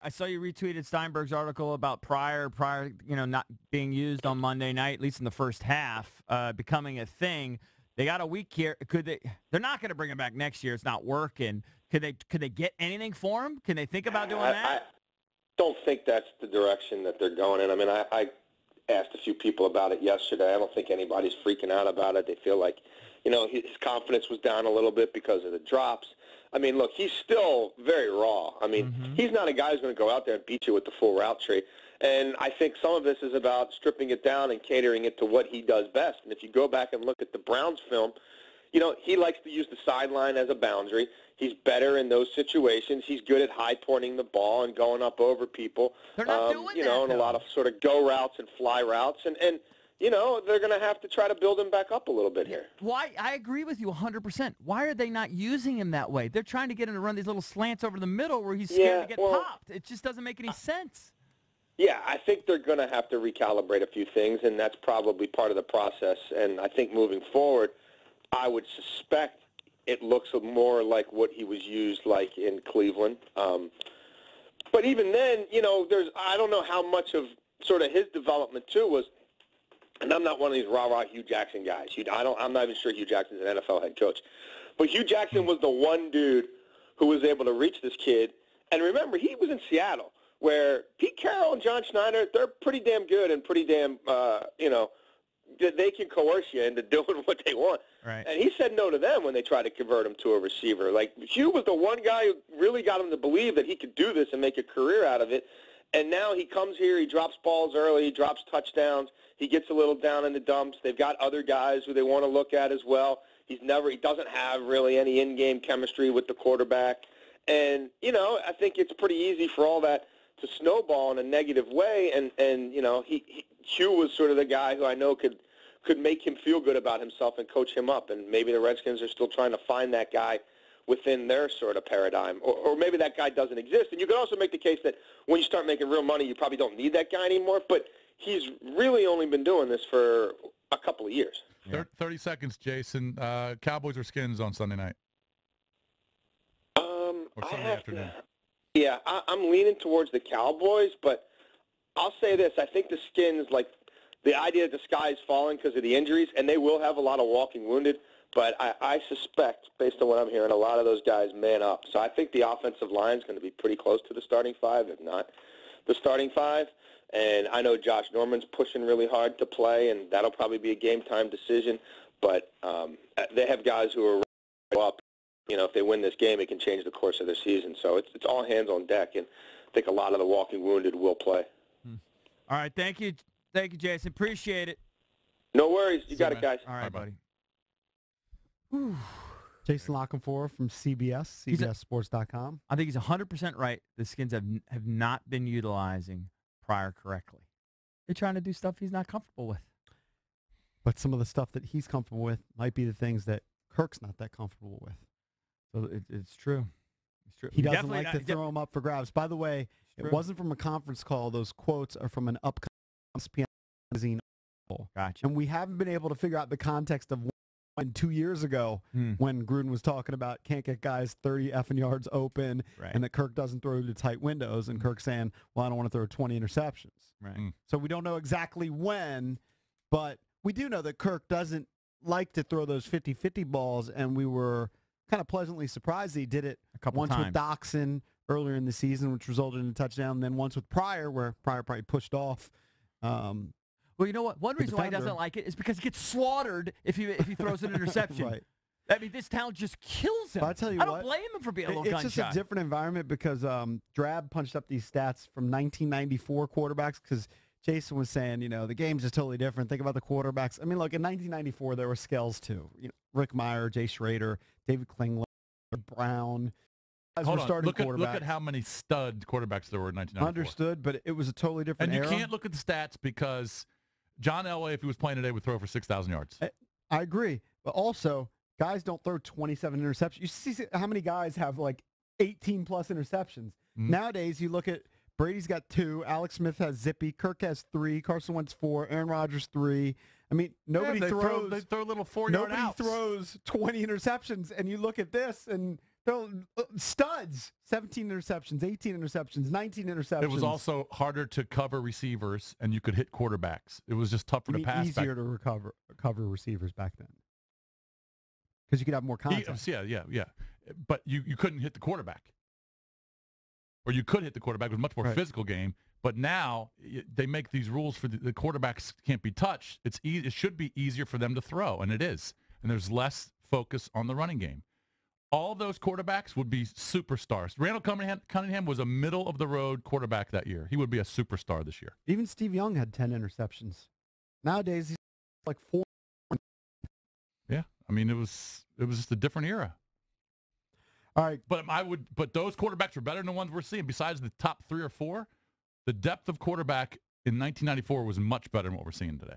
I saw you retweeted Steinberg's article about Pryor, not being used on Monday night, at least in the first half, becoming a thing. They got a week here. They're not going to bring him back next year. It's not working. Could they get anything for him? Can they think about doing that? I don't think that's the direction that they're going in. I mean, I asked a few people about it yesterday. I don't think anybody's freaking out about it. They feel like, his confidence was down a little bit because of the drops. I mean, look, he's still very raw. I mean, he's not a guy who's going to go out there and beat you with the full route tree. And I think some of this is about stripping it down and catering it to what he does best. And if you go back and look at the Browns film, he likes to use the sideline as a boundary. He's better in those situations. He's good at high-pointing the ball and going up over people. They're not doing that, and a lot of sort of go routes and fly routes. And they're going to have to try to build him back up a little bit here. Why? I agree with you 100%. Why are they not using him that way? They're trying to get him to run these little slants over the middle where he's scared to get popped. It just doesn't make any sense. Yeah, I think they're going to have to recalibrate a few things, and that's probably part of the process. And I think moving forward, I would suspect it looks more like what he was used like in Cleveland. But even then, I don't know how much of sort of his development too was, and I'm not one of these rah-rah Hugh Jackson guys. I'm not even sure Hugh Jackson's an NFL head coach. But Hugh Jackson was the one dude who was able to reach this kid. And remember, he was in Seattle, where Pete Carroll and John Schneider, they're pretty damn good and pretty damn, they can coerce you into doing what they want. Right. And he said no to them when they tried to convert him to a receiver. Like, Hugh was the one guy who really got him to believe that he could do this and make a career out of it. And now he comes here, he drops balls early, he drops touchdowns, he gets a little down in the dumps. They've got other guys who they want to look at as well. He doesn't have really any in-game chemistry with the quarterback. And, I think it's pretty easy for all that to snowball in a negative way. And Hugh was sort of the guy who I know could make him feel good about himself and coach him up. And maybe the Redskins are still trying to find that guy within their sort of paradigm. Or maybe that guy doesn't exist. And you could also make the case that when you start making real money, you probably don't need that guy anymore. But he's really only been doing this for a couple of years. Yeah. 30 seconds, Jason. Cowboys or Skins on Sunday night? Or Sunday afternoon? Yeah, I'm leaning towards the Cowboys, but I'll say this. I think the Skins, like, the idea that the sky is falling because of the injuries, and they will have a lot of walking wounded, but I suspect, based on what I'm hearing, a lot of those guys man up. So I think the offensive line is going to be pretty close to the starting five, if not the starting five. And I know Josh Norman's pushing really hard to play, and that'll probably be a game-time decision. But they have guys who are up. If they win this game, it can change the course of their season. So it's all hands on deck, and I think a lot of the walking wounded will play. All right, thank you, Jason. Appreciate it. No worries. You got it, guys. All right, buddy. Jason Lockenfora from CBS, CBSSports.com. I think he's 100% right. The Skins have not been utilizing Pryor correctly. They're trying to do stuff he's not comfortable with. But some of the stuff that he's comfortable with might be the things that Kirk's not that comfortable with. So it's true. It's true. He doesn't like to throw him up for grabs. By the way, it wasn't from a conference call. Those quotes are from an upcoming ESPN magazine article. Gotcha. And we haven't been able to figure out the context of when 2 years ago when Gruden was talking about can't get guys 30 effing yards open and that Kirk doesn't throw to tight windows, and Kirk saying, well, I don't want to throw 20 interceptions. Right. So we don't know exactly when, but we do know that Kirk doesn't like to throw those 50-50 balls, and we were kind of pleasantly surprised he did it a couple once times with Doxson earlier in the season, which resulted in a touchdown, and then once with Pryor, where Pryor probably pushed off. Well, you know what? One reason why he doesn't like it is because he gets slaughtered if he throws an interception. Right. I mean, this town just kills him. But I tell you I don't blame him for being a little gun It's shy. just a different environment because Drab punched up these stats from 1994 quarterbacks because Jason was saying, the game's just totally different. Think about the quarterbacks. I mean, look, in 1994, there were scales too. Rick Meyer, Jay Schrader, David Klingler, Brown. Hold on. Look at how many stud quarterbacks there were in 1994. Understood, but it was a totally different era. And you can't look at the stats because John Elway, if he was playing today, would throw for 6,000 yards. I agree. But also, guys don't throw 27 interceptions. You see how many guys have like 18-plus interceptions. Nowadays, you look at Brady's got 2, Alex Smith has zippy, Kirk has 3, Carson Wentz 4, Aaron Rodgers 3. I mean, nobody they throw little 4-yard outs. Nobody throws 20 interceptions, and you look at this, and They're studs. 17 interceptions, 18 interceptions, 19 interceptions. It was also harder to cover receivers, and you could hit quarterbacks. It was just tougher to pass. Easier to cover receivers back then. Because you could have more contact. Yeah. But you couldn't hit the quarterback. Or you could hit the quarterback. It was a much more physical game. But now they make these rules for the quarterbacks can't be touched. It should be easier for them to throw, and it is. And there's less focus on the running game. All those quarterbacks would be superstars. Randall Cunningham was a middle-of-the-road quarterback that year. He would be a superstar this year. Even Steve Young had 10 interceptions. Nowadays, he's like 4. Yeah, I mean, it was just a different era. All right. But those quarterbacks were better than the ones we're seeing. Besides the top 3 or 4, the depth of quarterback in 1994 was much better than what we're seeing today.